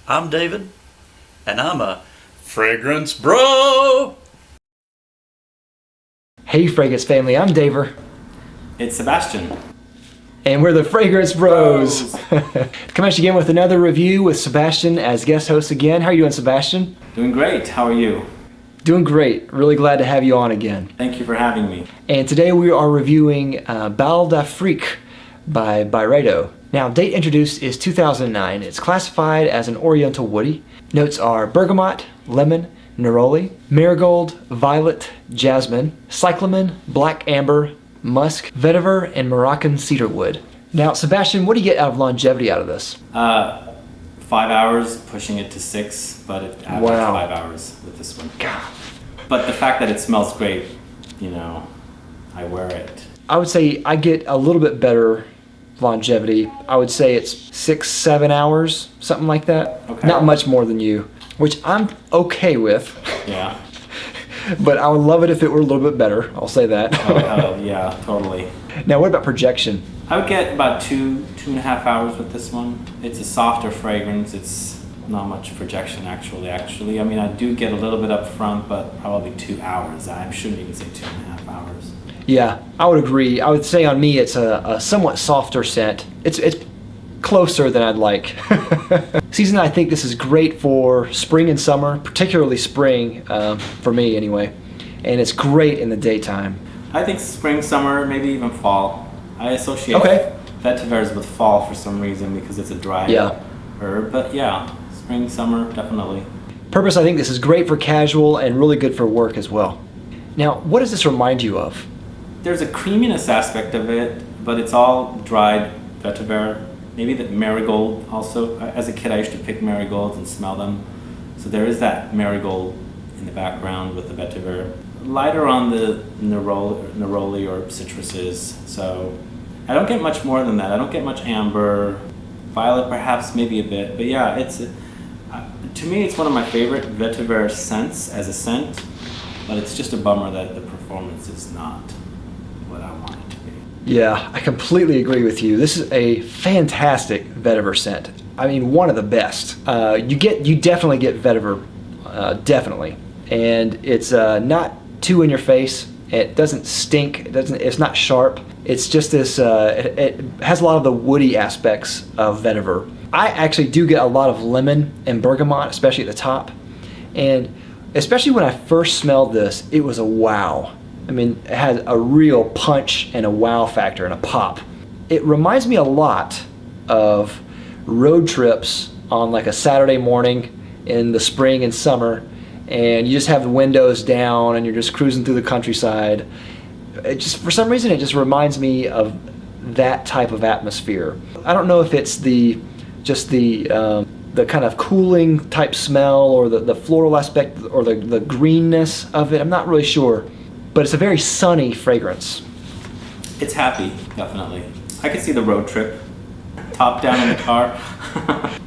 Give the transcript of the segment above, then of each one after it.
I'm David, and I'm a fragrance bro. Hey Fragrance family, I'm Daver. It's Sebastian. And we're the Fragrance Bros. Come at you again with another review with Sebastian as guest host again. How are you doing, Sebastian? Doing great. How are you? Doing great. Really glad to have you on again. Thank you for having me. And today we are reviewing Bal d'Afrique by Byredo. Now, date introduced is 2009. It's classified as an oriental woody. Notes are bergamot, lemon, neroli, marigold, violet, jasmine, cyclamen, black amber, musk, vetiver, and Moroccan cedarwood. Now, Sebastian, what do you get out of longevity out of this? 5 hours, pushing it to 6, but it averaged 5 hours with this one. God. But the fact that it smells great, you know, I wear it. I would say I get a little bit better longevity. I would say it's 6-7 hours, something like that. Okay. Not much more than you, which I'm okay with. Yeah. But I would love it if it were a little bit better. I'll say that. Oh, yeah, totally. Now, what about projection? I would get about 2.5 hours with this one. It's a softer fragrance. It's not much projection, actually. I mean, I do get a little bit up front, but probably 2 hours. I shouldn't even say 2.5 hours. Yeah, I would agree. I would say on me it's a somewhat softer scent. It's closer than I'd like. Season, I think this is great for spring and summer, particularly spring, for me anyway. And it's great in the daytime. I think spring, summer, maybe even fall. I associate vetivers with fall for some reason because it's a dry herb. But yeah, spring, summer, definitely. Purpose, I think this is great for casual and really good for work as well. Now, what does this remind you of? There's a creaminess aspect of it, but it's all dried vetiver. Maybe the marigold also. As a kid, I used to pick marigolds and smell them. So there is that marigold in the background with the vetiver. Lighter on the neroli or citruses. So I don't get much more than that. I don't get much amber. Violet perhaps, maybe a bit. But yeah, it's to me, it's one of my favorite vetiver scents as a scent. But it's just a bummer that the performance is not what I want it to be. Yeah, I completely agree with you. This is a fantastic vetiver scent. I mean, one of the best. You definitely get vetiver, definitely, and it's not too in your face. It doesn't stink. It's not sharp. It's just this. It has a lot of the woody aspects of vetiver. I actually do get a lot of lemon and bergamot, especially at the top, and especially when I first smelled this, it was a wow. I mean, it has a real punch and a wow factor and a pop. It reminds me a lot of road trips on like a Saturday morning in the spring and summer, and you just have the windows down and you're just cruising through the countryside. It just, for some reason, it just reminds me of that type of atmosphere. I don't know if it's the kind of cooling type smell or the floral aspect or the greenness of it. I'm not really sure. But it's a very sunny fragrance. It's happy, definitely. I can see the road trip, top down in the car.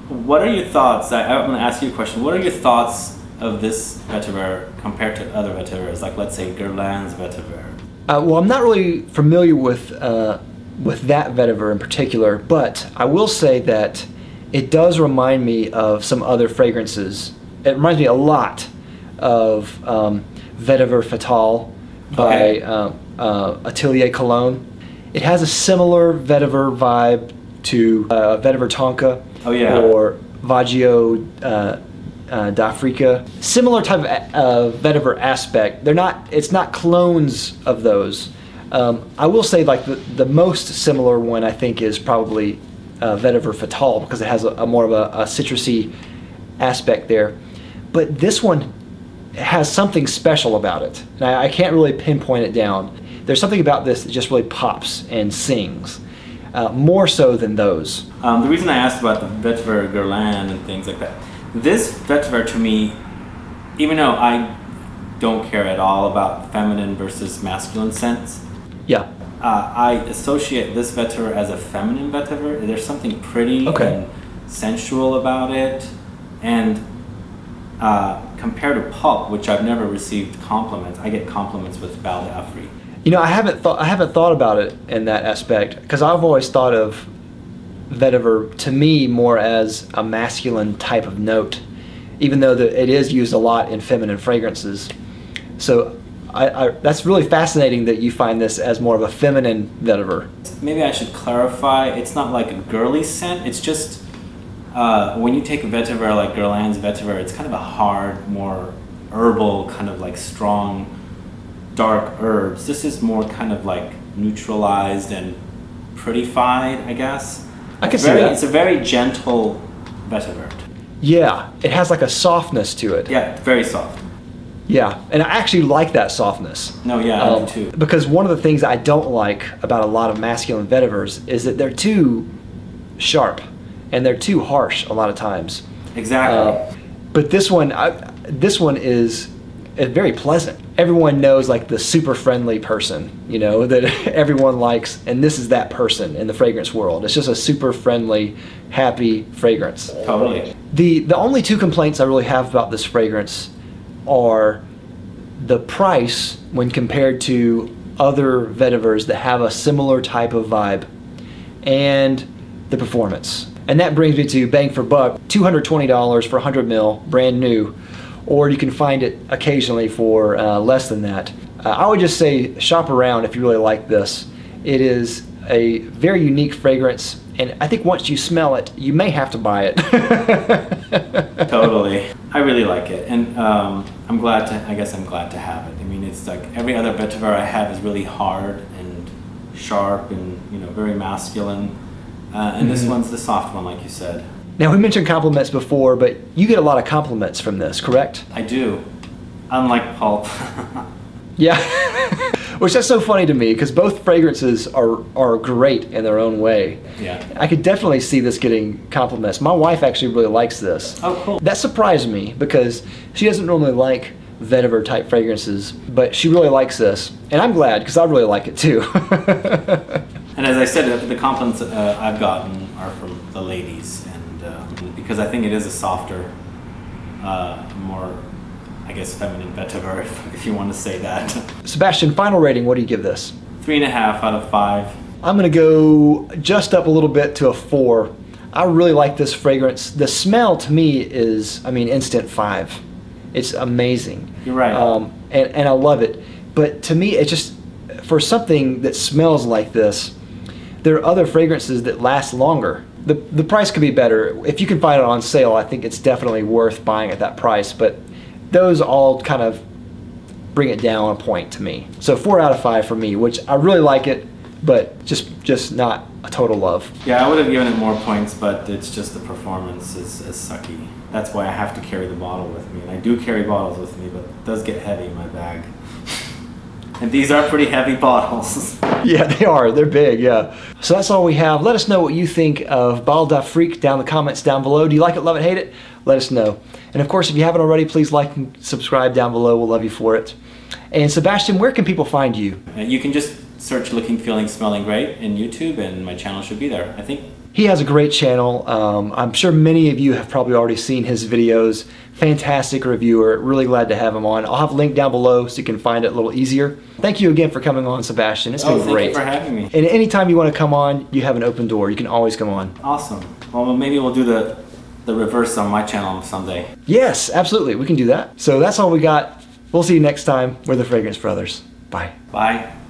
What are your thoughts? I'm going to ask you a question. What are your thoughts of this vetiver compared to other vetivers, like let's say Colognes vetiver? Well, I'm not really familiar with that vetiver in particular, but I will say that it does remind me of some other fragrances. It reminds me a lot of Vetiver Fatale by Atelier Cologne. It has a similar vetiver vibe to Vetiver Tonka or Vaggio d'Africa. Similar type of vetiver aspect. It's not clones of those. I will say like the most similar one I think is probably Vetiver Fatale because it has a more of a citrusy aspect there. But this one has something special about it. And I can't really pinpoint it down. There's something about this that just really pops and sings, more so than those. The reason I asked about the vetiver Guerlain and things like that, this vetiver to me, even though I don't care at all about feminine versus masculine scents, I associate this vetiver as a feminine vetiver. There's something pretty and sensual about it, and compared to pulp, which I've never received compliments. I get compliments with Bal d'Afrique. You know, I haven't thought about it in that aspect because I've always thought of vetiver to me more as a masculine type of note, even though it is used a lot in feminine fragrances. So that's really fascinating that you find this as more of a feminine vetiver. Maybe I should clarify, it's not like a girly scent, it's just when you take a vetiver like Guerlain's vetiver, it's kind of a hard, more herbal, kind of like strong, dark herbs. This is more kind of like neutralized and prettified, I guess. I can see that. It's a very gentle vetiver. Yeah, it has like a softness to it. Yeah, very soft. Yeah, and I actually like that softness. No, yeah, I do too. Because one of the things I don't like about a lot of masculine vetivers is that they're too sharp and they're too harsh a lot of times. Exactly. But this one is very pleasant. Everyone knows like the super friendly person, you know, that everyone likes, and this is that person in the fragrance world. It's just a super friendly, happy fragrance. Totally. The only two complaints I really have about this fragrance are the price when compared to other vetivers that have a similar type of vibe, and the performance. And that brings me to bang for buck, $220 for 100 ml, brand new, or you can find it occasionally for less than that. I would just say shop around if you really like this. It is a very unique fragrance, and I think once you smell it, you may have to buy it. Totally. I really like it, and I'm glad to have it. I mean, it's like every other vetiver I have is really hard and sharp and, you know, very masculine. And this one's the soft one, like you said. Now, we mentioned compliments before, but you get a lot of compliments from this, correct? I do. Unlike pulp. Yeah. Which that's so funny to me, because both fragrances are great in their own way. Yeah. I could definitely see this getting compliments. My wife actually really likes this. Oh, cool. That surprised me, because she doesn't normally like vetiver type fragrances, but she really likes this. And I'm glad, because I really like it too. And as I said, the compliments I've gotten are from the ladies, and because I think it is a softer, more, I guess, feminine vetiver, if you want to say that. Sebastian, final rating, what do you give this? 3.5 out of 5. I'm gonna go just up a little bit to a 4. I really like this fragrance. The smell to me is, I mean, instant 5. It's amazing. You're right. And I love it. But to me, it's just, for something that smells like this, there are other fragrances that last longer. The price could be better. If you can find it on sale, I think it's definitely worth buying at that price. But those all kind of bring it down a point to me. So 4 out of 5 for me, which I really like it, but just not a total love. Yeah, I would have given it more points, but it's just the performance is sucky. That's why I have to carry the bottle with me. And I do carry bottles with me, but it does get heavy in my bag. And these are pretty heavy bottles. Yeah, they are. They're big, yeah. So that's all we have. Let us know what you think of Bottle d'Afrique down in the comments down below. Do you like it, love it, hate it? Let us know. And of course, if you haven't already, please like and subscribe down below. We'll love you for it. And Sebastian, where can people find you? You can just search Looking, Feeling, Smelling Great in YouTube, and my channel should be there, I think. He has a great channel. I'm sure many of you have probably already seen his videos. Fantastic reviewer. Really glad to have him on. I'll have a link down below so you can find it a little easier. Thank you again for coming on, Sebastian. It's been great. Thank you for having me. And anytime you want to come on, you have an open door. You can always come on. Awesome. Well, maybe we'll do the reverse on my channel someday. Yes, absolutely. We can do that. So that's all we got. We'll see you next time. We're the Fragrance Brothers. Bye. Bye.